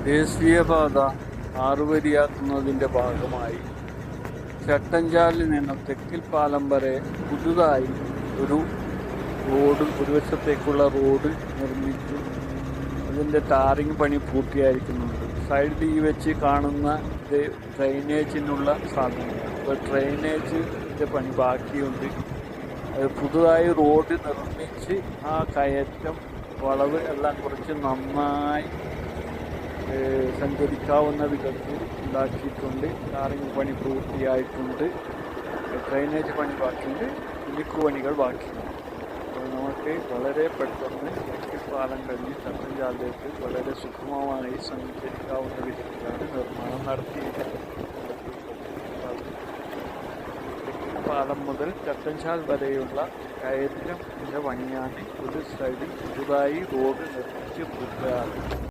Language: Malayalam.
ദേശീയപാത ആറുവരിയാക്കുന്നതിൻ്റെ ഭാഗമായി ചട്ടഞ്ചാലിൽ നിന്നും തെക്കിൽ പാലം വരെ പുതുതായി ഒരു ഒരു വശത്തേക്കുള്ള റോഡ് നിർമ്മിച്ചു. അതിൻ്റെ ടാറിങ് പണി പൂർത്തിയായിരിക്കുന്നുണ്ട്. സൈഡിൽ ഈ വെച്ച് കാണുന്ന ഇത് ഡ്രെയിനേജിനുള്ള സാധനങ്ങൾ. അപ്പോൾ ഡ്രെയിനേജിൻ്റെ പണി ബാക്കിയുണ്ട്. അത് പുതുതായി റോഡ് നിർമ്മിച്ച് ആ കയറ്റം വളവ് എല്ലാം കുറച്ച് നന്നായി സഞ്ചരിക്കാവുന്ന വിധത്തിൽ ഉണ്ടാക്കിയിട്ടുണ്ട്. ടാറിങ് പണി പൂർത്തിയായിട്ടുണ്ട്. ഡ്രെയിനേജ് പണി ബാക്കിയുണ്ട്. മിനുക്ക് പണികൾ ബാക്കിയുണ്ട്. അപ്പോൾ നമുക്ക് വളരെ പെട്ടെന്ന് പാലം കഴിഞ്ഞ് ചട്ടഞ്ചാലിലേക്ക് വളരെ സുഗമമായി സഞ്ചരിക്കാവുന്ന വിധത്തിലാണ് നിർമ്മാണം നടത്തിയത്. പാലം മുതൽ ചട്ടഞ്ചാൽ വരെയുള്ള കയറ്റത്തിൻ്റെ പണിയാണ് ഒരു സൈഡിൽ പുതുതായി റോഡ് നിർമ്മിച്ച് പൂർത്തിയാക്കുന്നത്.